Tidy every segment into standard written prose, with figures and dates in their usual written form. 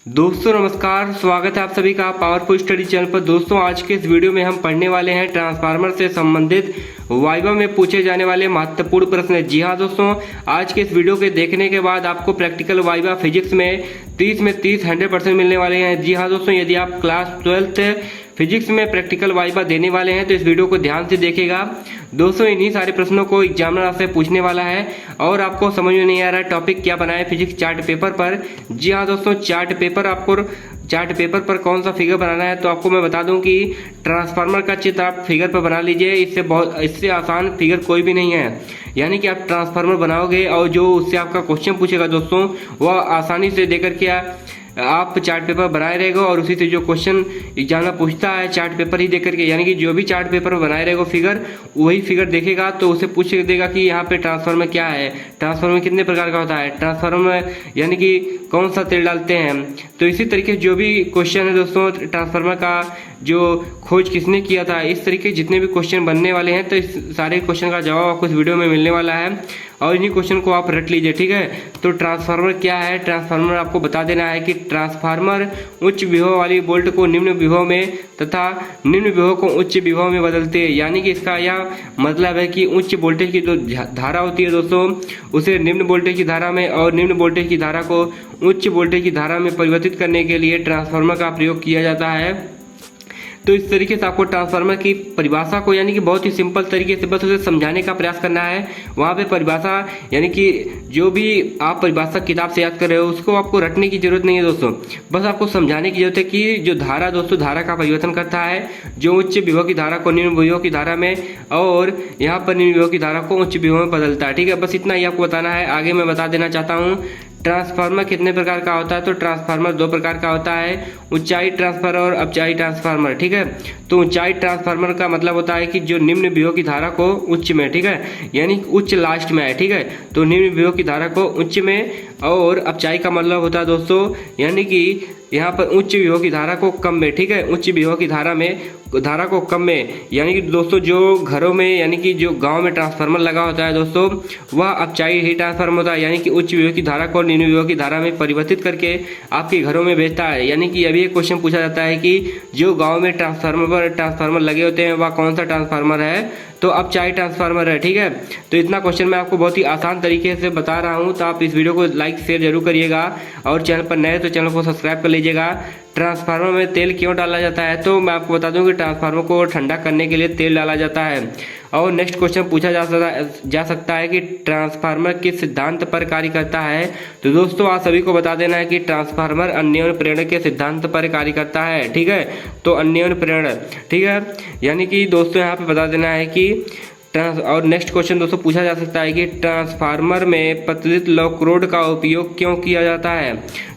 दोस्तों नमस्कार, स्वागत है आप सभी का पावरफुल स्टडी चैनल पर। दोस्तों आज के इस वीडियो में हम पढ़ने वाले हैं ट्रांसफार्मर से संबंधित वाइवा में पूछे जाने वाले महत्वपूर्ण प्रश्न। जी हाँ दोस्तों, आज के इस वीडियो के देखने के बाद आपको प्रैक्टिकल वाइवा फिजिक्स में 30 में 30 100% मिलने वाले हैं। जी हाँ दोस्तों, यदि आप क्लास 12th फिजिक्स में प्रैक्टिकल वाइवा देने वाले हैं तो इस वीडियो को ध्यान से देखिएगा। दोस्तों इन्हीं सारे प्रश्नों को एग्जामिनर आपसे पूछने वाला है और आपको समझ में नहीं आ रहा है टॉपिक क्या बनाए फिजिक्स चार्ट पेपर पर। जी हाँ दोस्तों, चार्ट पेपर पर कौन सा फिगर बनाना है तो आपको मैं बता दूं कि ट्रांसफार्मर का चित्र आप फिगर पर बना लीजिए। इससे आसान फिगर कोई भी नहीं है। यानी कि आप ट्रांसफार्मर बनाओगे और जो उससे आपका क्वेश्चन पूछेगा दोस्तों वह आसानी से देकर के आप चार्ट पेपर बनाए रहेगा और उसी से जो क्वेश्चन एग्जामिनर पूछता है चार्ट पेपर ही देख करके, यानी कि जो भी चार्ट पेपर बनाए रहेगा फिगर वही फिगर देखेगा तो उसे पूछ देगा कि यहाँ पे ट्रांसफार्मर क्या है, ट्रांसफार्मर कितने प्रकार का होता है, ट्रांसफार्मर यानी कि कौन सा तेल डालते हैं। तो इसी तरीके जो भी क्वेश्चन है दोस्तों, ट्रांसफार्मर का जो खोज किसने किया था, इस तरीके जितने भी क्वेश्चन बनने वाले हैं तो इस सारे क्वेश्चन का जवाब आपको इस वीडियो में मिलने वाला है और इन्हीं क्वेश्चन को आप रट लीजिए। ठीक है, तो ट्रांसफार्मर क्या है, ट्रांसफार्मर आपको बता देना है कि ट्रांसफार्मर उच्च विभव वाली वोल्ट को निम्न विभव में तथा निम्न विभव को उच्च विभव में बदलते हैं। यानी कि इसका यह मतलब है कि उच्च वोल्टेज की जो धारा होती है दोस्तों उसे निम्न वोल्टेज की धारा में और निम्न वोल्टेज की धारा को उच्च वोल्टेज की धारा में परिवर्तित करने के लिए ट्रांसफार्मर का प्रयोग किया जाता है। तो इस तरीके से आपको ट्रांसफार्मर की परिभाषा को यानी कि बहुत ही सिंपल तरीके से बस उसे समझाने का प्रयास करना है। वहाँ पे परिभाषा यानी कि जो भी आप परिभाषा किताब से याद कर रहे हो उसको आपको रटने की जरूरत नहीं है दोस्तों, बस आपको समझाने की जरूरत है कि जो धारा दोस्तों धारा का परिवर्तन करता है, जो उच्च विभव की धारा को निम्न विभव की धारा में और यहाँ पर निम्न विभव की धारा को उच्च विभव में बदलता है। ठीक है, बस इतना ही आपको बताना है। आगे मैं बता देना चाहता हूँ ट्रांसफार्मर कितने प्रकार का होता है। तो ट्रांसफार्मर दो प्रकार का होता है, ऊंचाई ट्रांसफार्मर और अपचाई ट्रांसफार्मर। ठीक है, तो ऊंचाई ट्रांसफार्मर का मतलब होता है कि जो निम्न विभव की धारा को उच्च में, ठीक है, यानी उच्च लास्ट में है। ठीक है, तो निम्न विभव की धारा को उच्च में और अपचाई का मतलब होता है दोस्तों यानी कि यहाँ पर उच्च विभव की धारा को कम में। ठीक है, उच्च विभव की धारा को कम में, यानी कि दोस्तों जो घरों में यानी कि जो गांव में ट्रांसफार्मर लगा होता है दोस्तों वह अपचाई ही ट्रांसफार्मर होता है, यानी कि उच्च विभव की धारा को निम्न विभव की धारा में परिवर्तित करके आपके घरों में भेजता है। यानी कि अभी एक क्वेश्चन पूछा जाता है कि जो गाँव में ट्रांसफार्मर लगे होते हैं वह कौन सा ट्रांसफार्मर है, तो अपचाई ट्रांसफार्मर है। ठीक है, तो इतना क्वेश्चन मैं आपको बहुत ही आसान तरीके से बता रहा हूँ, तो आप इस वीडियो को लाइक शेयर जरूर करिएगा और चैनल पर नए तो चैनल को सब्सक्राइब कर लीजिएगा। ट्रांसफार्मर में तेल क्यों डाला जाता है, तो मैं आपको बता दूं कि ट्रांसफार्मर को ठंडा करने के लिए तेल डाला जाता है। और नेक्स्ट क्वेश्चन पूछा जा सकता है कि ट्रांसफार्मर किस सिद्धांत पर कार्य करता है। तो दोस्तों आप सभी को बता देना है कि ट्रांसफार्मर अन्योन्य प्रेरण के सिद्धांत पर कार्य करता है। ठीक है, तो अन्योन्य प्रेरण, ठीक है, यानी कि दोस्तों यहाँ पे बता देना है कि और नेक्स्ट क्वेश्चन दोस्तों पूछा जा सकता है कि ट्रांसफार्मर में पतलित लौह रोड का उपयोग क्यों किया जाता है।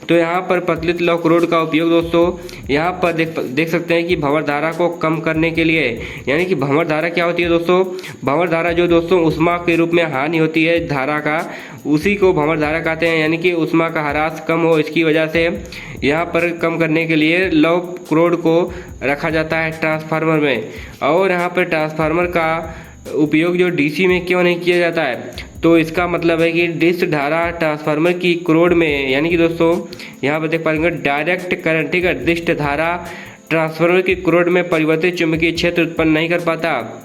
तो यहाँ पर पतलित लौह रोड का उपयोग दोस्तों यहाँ पर देख सकते हैं कि भंवर धारा को कम करने के लिए, यानी कि भंवर धारा क्या होती है दोस्तों, भंवर धारा जो दोस्तों उष्मा के रूप में हानि होती है धारा का, उसी को भंवर धारा कहते हैं। यानी कि उष्मा का ह्रास कम हो, इसकी वजह से यहाँ पर कम करने के लिए लौह रोड को रखा जाता है ट्रांसफार्मर में। और यहाँ पर ट्रांसफार्मर का उपयोग जो डीसी में क्यों नहीं किया जाता है, तो इसका मतलब है कि डिस्क धारा ट्रांसफार्मर की क्रोड में, यानी कि दोस्तों यहाँ पर देख पाएंगे डायरेक्ट करंट, ठीक है, डिस्क धारा ट्रांसफार्मर की क्रोड में परिवर्तित चुंबकीय क्षेत्र उत्पन्न नहीं कर पाता।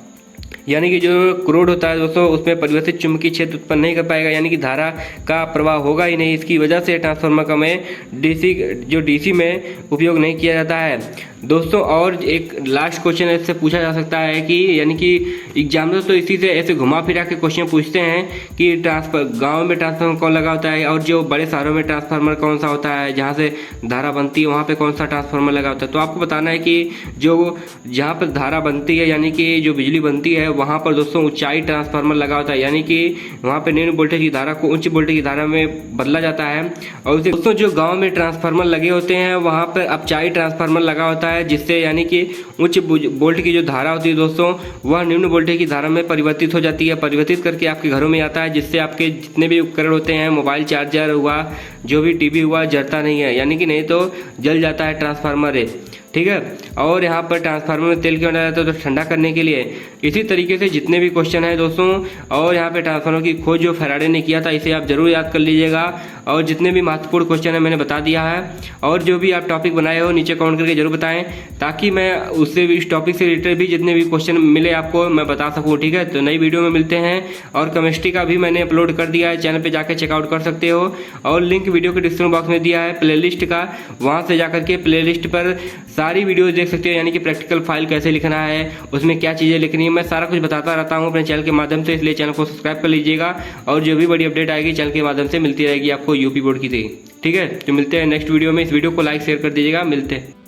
यानी कि जो क्रोड होता है दोस्तों उसमें परिवर्तित चुंबकीय क्षेत्र उत्पन्न नहीं कर पाएगा, यानी कि धारा का प्रवाह होगा ही नहीं। इसकी वजह से ट्रांसफार्मर का में डीसी में उपयोग नहीं किया जाता है दोस्तों। और एक लास्ट क्वेश्चन इससे पूछा जा सकता है कि यानी कि एग्जामिनर तो इसी से ऐसे घुमा फिरा के क्वेश्चन पूछते हैं कि गाँव में ट्रांसफार्मर कौन लगा होता है और जो बड़े शहरों में ट्रांसफार्मर कौन सा होता है जहाँ से धारा बनती है वहाँ पे कौन सा ट्रांसफार्मर लगा होता है। तो आपको बताना है कि जो जहाँ पर धारा बनती है यानी कि जो बिजली बनती है वहाँ पर दोस्तों ऊंचाई ट्रांसफार्मर लगा होता है, यानी कि वहाँ पे निम्न वोल्टेज की धारा को उच्च वोल्टेज की धारा में बदला जाता है। और उसे दोस्तों जो गांव में ट्रांसफार्मर लगे होते हैं वहाँ पर अपचाई ट्रांसफार्मर लगा होता है, जिससे यानी कि उच्च वोल्ट की जो धारा होती है दोस्तों वह निम्न वोल्टेज की धारा में परिवर्तित हो जाती है, परिवर्तित करके आपके घरों में आता है, जिससे आपके जितने भी उपकरण होते हैं, मोबाइल चार्जर हुआ, जो भी टीवी हुआ, जलता नहीं है, यानी कि नहीं तो जल जाता है ट्रांसफार्मर। ठीक है, और यहाँ पर ट्रांसफार्मर में तेल क्यों डाला जाता है, तो ठंडा करने के लिए। इसी तरीके से जितने भी क्वेश्चन है दोस्तों, और यहाँ पे ट्रांसफार्मर की खोज जो फैराडे ने किया था इसे आप जरूर याद कर लीजिएगा। और जितने भी महत्वपूर्ण क्वेश्चन है मैंने बता दिया है। और जो भी आप टॉपिक बनाए हो नीचे कमेंट करके जरूर बताएं, ताकि मैं उससे भी इस टॉपिक से रिलेटेड भी जितने भी क्वेश्चन मिले आपको मैं बता सकूँ। ठीक है, तो नई वीडियो में मिलते हैं। और केमिस्ट्री का भी मैंने अपलोड कर दिया है, चैनल पे जाकर चेकआउट कर सकते हो। और लिंक वीडियो के डिस्क्रिप्शन बॉक्स में दिया है प्लेलिस्ट का, वहाँ से जाकर के प्लेलिस्ट पर सारी वीडियोस देख सकते हो, यानी कि प्रैक्टिकल फाइल कैसे लिखना है, उसमें क्या चीज़ें लिखनी है, मैं सारा कुछ बताता रहता हूँ अपने चैनल के माध्यम से। इसलिए चैनल को सब्सक्राइब कर लीजिएगा और जो भी बड़ी अपडेट आएगी चैनल के माध्यम से मिलती रहेगी आपको यूपी बोर्ड की। ठीक है, तो मिलते हैं नेक्स्ट वीडियो में। इस वीडियो को लाइक शेयर कर दीजिएगा। मिलते हैं।